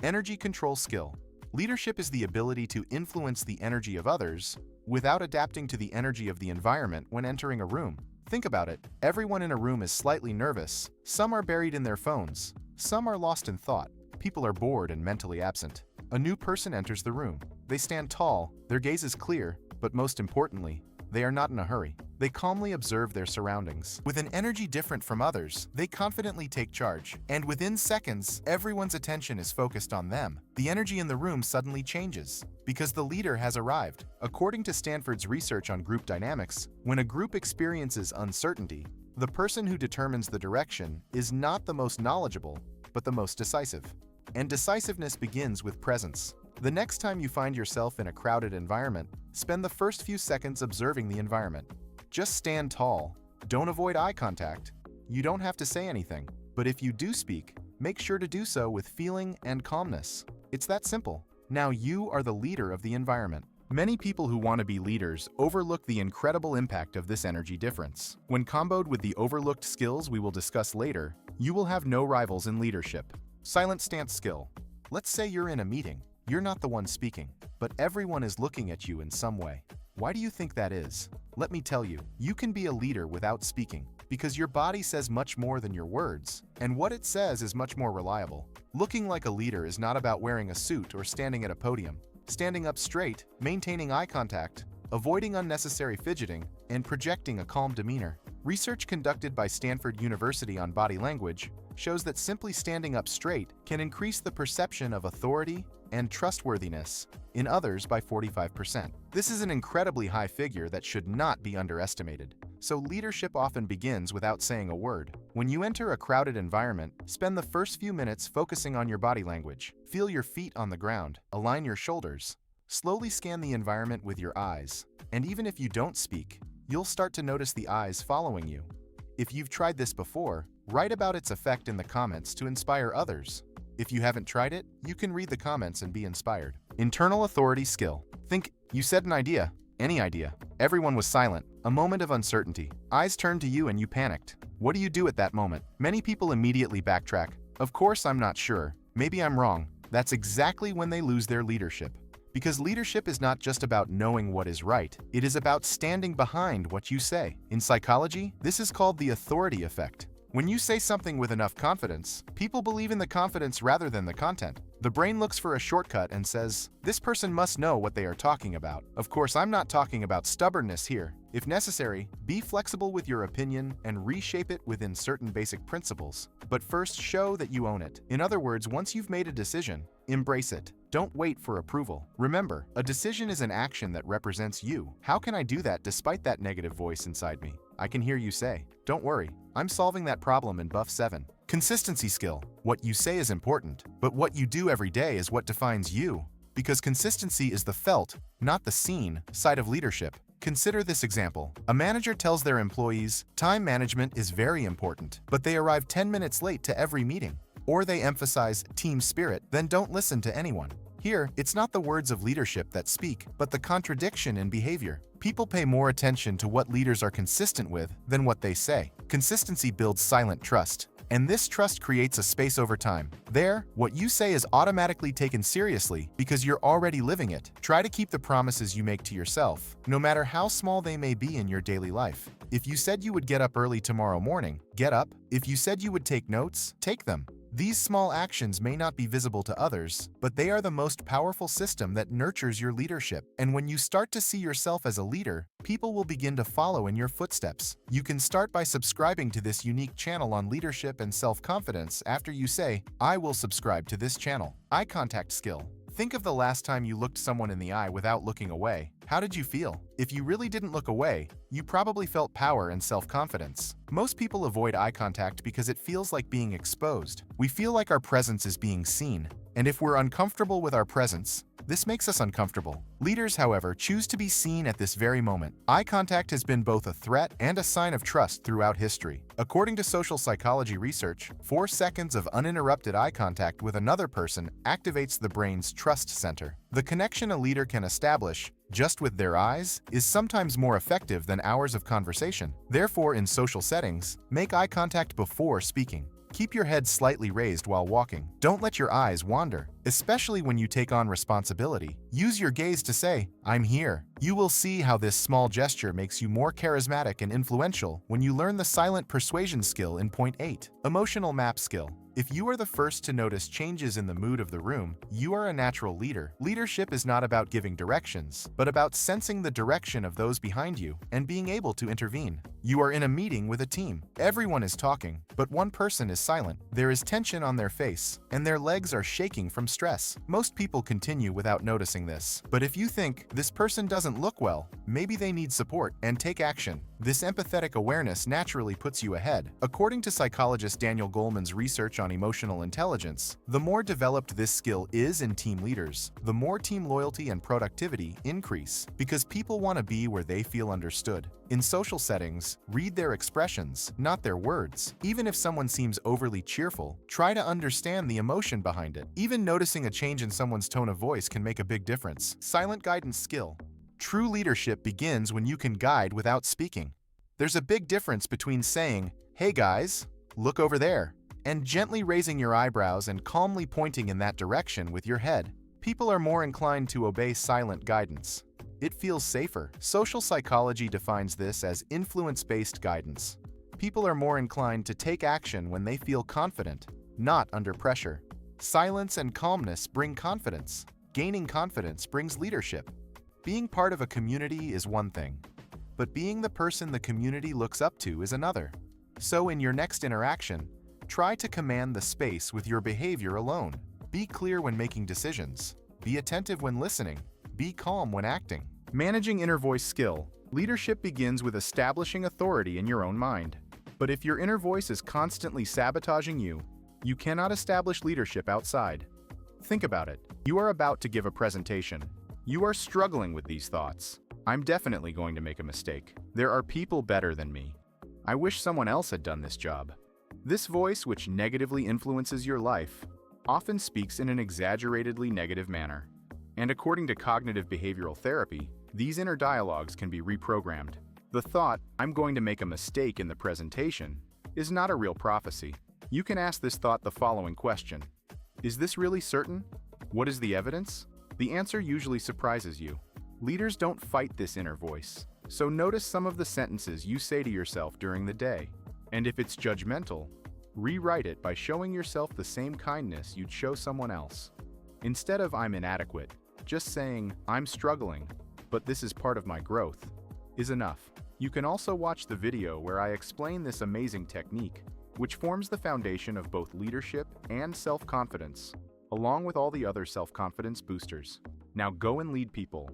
Energy control skill. Leadership is the ability to influence the energy of others without adapting to the energy of the environment when entering a room. Think about it. Everyone in a room is slightly nervous. Some are buried in their phones. Some are lost in thought. People are bored and mentally absent. A new person enters the room. They stand tall, their gaze is clear, but most importantly, they are not in a hurry. They calmly observe their surroundings. With an energy different from others, they confidently take charge. And within seconds, everyone's attention is focused on them. The energy in the room suddenly changes because the leader has arrived. According to Stanford's research on group dynamics, when a group experiences uncertainty, the person who determines the direction is not the most knowledgeable, but the most decisive. And decisiveness begins with presence. The next time you find yourself in a crowded environment, spend the first few seconds observing the environment. Just stand tall. Don't avoid eye contact. You don't have to say anything. But if you do speak, make sure to do so with feeling and calmness. It's that simple. Now you are the leader of the environment. Many people who want to be leaders overlook the incredible impact of this energy difference. When comboed with the overlooked skills we will discuss later, you will have no rivals in leadership. Silent stance skill. Let's say you're in a meeting. You're not the one speaking, but everyone is looking at you in some way. Why do you think that is? Let me tell you, you can be a leader without speaking, because your body says much more than your words, and what it says is much more reliable. Looking like a leader is not about wearing a suit or standing at a podium. Standing up straight, maintaining eye contact, avoiding unnecessary fidgeting, and projecting a calm demeanor. Research conducted by Stanford University on body language shows that simply standing up straight can increase the perception of authority and trustworthiness in others by 45%. This is an incredibly high figure that should not be underestimated. So leadership often begins without saying a word. When you enter a crowded environment, spend the first few minutes focusing on your body language. Feel your feet on the ground, align your shoulders. Slowly scan the environment with your eyes. And even if you don't speak, you'll start to notice the eyes following you. If you've tried this before, write about its effect in the comments to inspire others. If you haven't tried it, you can read the comments and be inspired. Internal authority skill. Think, you said an idea. Any idea. Everyone was silent. A moment of uncertainty. Eyes turned to you and you panicked. What do you do at that moment? Many people immediately backtrack. Of course, I'm not sure. Maybe I'm wrong. That's exactly when they lose their leadership. Because leadership is not just about knowing what is right, it is about standing behind what you say. In psychology, this is called the authority effect. When you say something with enough confidence, people believe in the confidence rather than the content. The brain looks for a shortcut and says, this person must know what they are talking about. Of course, I'm not talking about stubbornness here. If necessary, be flexible with your opinion and reshape it within certain basic principles. But first, show that you own it. In other words, once you've made a decision, embrace it. Don't wait for approval. Remember, a decision is an action that represents you. How can I do that despite that negative voice inside me? I can hear you say, don't worry, I'm solving that problem in Buff 7. Consistency skill. What you say is important, but what you do every day is what defines you. Because consistency is the felt, not the seen, side of leadership. Consider this example. A manager tells their employees, time management is very important, but they arrive 10 minutes late to every meeting. Or they emphasize team spirit, then don't listen to anyone. Here, it's not the words of leadership that speak, but the contradiction in behavior. People pay more attention to what leaders are consistent with than what they say. Consistency builds silent trust, and this trust creates a space over time. There, what you say is automatically taken seriously because you're already living it. Try to keep the promises you make to yourself, no matter how small they may be in your daily life. If you said you would get up early tomorrow morning, get up. If you said you would take notes, take them. These small actions may not be visible to others, but they are the most powerful system that nurtures your leadership. And when you start to see yourself as a leader, people will begin to follow in your footsteps. You can start by subscribing to this unique channel on leadership and self-confidence after you say, I will subscribe to this channel. Eye contact skill. Think of the last time you looked someone in the eye without looking away. How did you feel? If you really didn't look away, you probably felt power and self-confidence. Most people avoid eye contact because it feels like being exposed. We feel like our presence is being seen. And if we're uncomfortable with our presence, this makes us uncomfortable. Leaders, however, choose to be seen at this very moment. Eye contact has been both a threat and a sign of trust throughout history. According to social psychology research, 4 seconds of uninterrupted eye contact with another person activates the brain's trust center. The connection a leader can establish just with their eyes is sometimes more effective than hours of conversation. Therefore, in social settings, make eye contact before speaking. Keep your head slightly raised while walking. Don't let your eyes wander, especially when you take on responsibility. Use your gaze to say, "I'm here." You will see how this small gesture makes you more charismatic and influential when you learn the silent persuasion skill in point 8. Emotional map skill. If you are the first to notice changes in the mood of the room, you are a natural leader. Leadership is not about giving directions, but about sensing the direction of those behind you and being able to intervene. You are in a meeting with a team. Everyone is talking, but one person is silent. There is tension on their face, and their legs are shaking from stress. Most people continue without noticing this. But if you think, this person doesn't look well, maybe they need support, and take action. This empathetic awareness naturally puts you ahead. According to psychologist Daniel Goleman's research on emotional intelligence, the more developed this skill is in team leaders, the more team loyalty and productivity increase, because people want to be where they feel understood. In social settings, read their expressions, not their words. Even if someone seems overly cheerful, try to understand the emotion behind it. Even noticing a change in someone's tone of voice can make a big difference. Silent guidance skill. True leadership begins when you can guide without speaking. There's a big difference between saying, "Hey guys, look over there," and gently raising your eyebrows and calmly pointing in that direction with your head. People are more inclined to obey silent guidance. It feels safer. Social psychology defines this as influence-based guidance. People are more inclined to take action when they feel confident, not under pressure. Silence and calmness bring confidence. Gaining confidence brings leadership. Being part of a community is one thing, but being the person the community looks up to is another. So in your next interaction, try to command the space with your behavior alone. Be clear when making decisions. Be attentive when listening. Be calm when acting. Managing inner voice skill. Leadership begins with establishing authority in your own mind. But if your inner voice is constantly sabotaging you, you cannot establish leadership outside. Think about it. You are about to give a presentation. You are struggling with these thoughts. I'm definitely going to make a mistake. There are people better than me. I wish someone else had done this job. This voice, which negatively influences your life, often speaks in an exaggeratedly negative manner. And according to cognitive behavioral therapy, these inner dialogues can be reprogrammed. The thought, "I'm going to make a mistake in the presentation," is not a real prophecy. You can ask this thought the following question: is this really certain? What is the evidence? The answer usually surprises you. Leaders don't fight this inner voice, so notice some of the sentences you say to yourself during the day. And if it's judgmental, rewrite it by showing yourself the same kindness you'd show someone else. Instead of "I'm inadequate," just saying "I'm struggling, but this is part of my growth" is enough. You can also watch the video where I explain this amazing technique, which forms the foundation of both leadership and self-confidence, along with all the other self-confidence boosters. Now go and lead people.